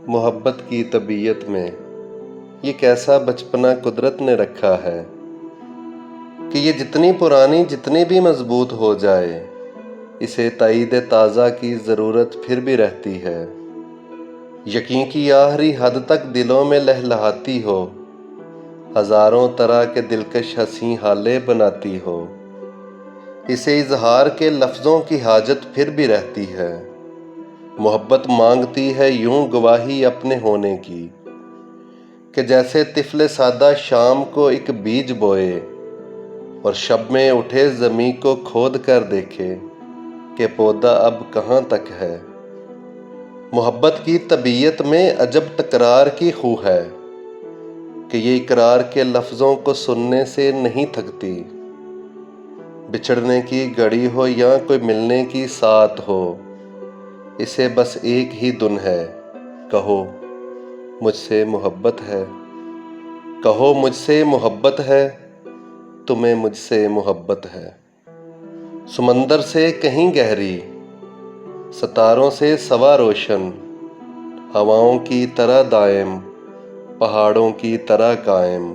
محبت کی طبیعت میں یہ کیسا بچپنا قدرت نے رکھا ہے کہ یہ جتنی پرانی جتنی بھی مضبوط ہو جائے اسے تائید تازہ کی ضرورت پھر بھی رہتی ہے۔ یقین کی آخری حد تک دلوں میں لہلہاتی ہو، ہزاروں طرح کے دلکش حسین حالے بناتی ہو، اسے اظہار کے لفظوں کی حاجت پھر بھی رہتی ہے۔ محبت مانگتی ہے یوں گواہی اپنے ہونے کی کہ جیسے طفل سادہ شام کو ایک بیج بوئے اور شب میں اٹھے زمیں کو کھود کر دیکھے کہ پودا اب کہاں تک ہے۔ محبت کی طبیعت میں عجب تکرار کی خو ہے کہ یہ اقرار کے لفظوں کو سننے سے نہیں تھکتی۔ بچھڑنے کی گھڑی ہو یا کوئی ملنے کی سات ہو، اسے بس ایک ہی دھن ہے، کہو مجھ سے محبت ہے، کہو مجھ سے محبت ہے، تمہیں مجھ سے محبت ہے۔ سمندر سے کہیں گہری، ستاروں سے سوا روشن، ہواؤں کی طرح دائم، پہاڑوں کی طرح قائم،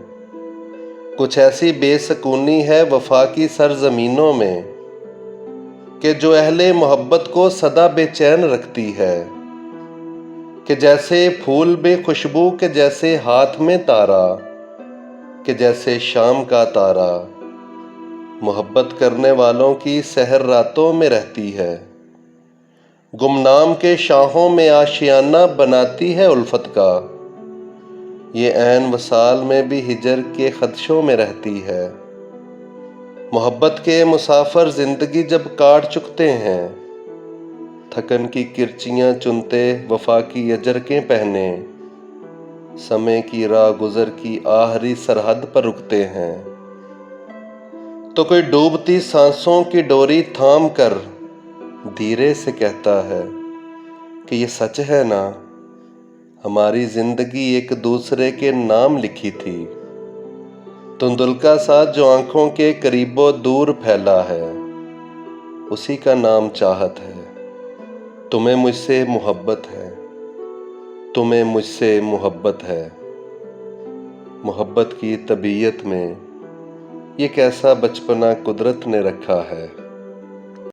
کچھ ایسی بے سکونی ہے وفا کی سرزمینوں میں کہ جو اہل محبت کو سدا بے چین رکھتی ہے، کہ جیسے پھول بے خوشبو، کہ جیسے ہاتھ میں تارا، کہ جیسے شام کا تارا، محبت کرنے والوں کی سحر راتوں میں رہتی ہے، گمنام کے شاہوں میں آشیانہ بناتی ہے الفت کا، یہ عین وصال میں بھی ہجر کے خدشوں میں رہتی ہے۔ محبت کے مسافر زندگی جب کاٹ چکتے ہیں، تھکن کی کرچیاں چنتے وفا کی اجرکیں پہنے، سمے کی راہ گزر کی آخری سرحد پر رکتے ہیں، تو کوئی ڈوبتی سانسوں کی ڈوری تھام کر دھیرے سے کہتا ہے کہ یہ سچ ہے نا، ہماری زندگی ایک دوسرے کے نام لکھی تھی۔ دھندلکا سا جو آنکھوں کے قریب و دور پھیلا ہے، اسی کا نام چاہت ہے۔ تمہیں مجھ سے محبت ہے، تمہیں مجھ سے محبت ہے۔ محبت کی طبیعت میں یہ کیسا بچپنا قدرت نے رکھا ہے۔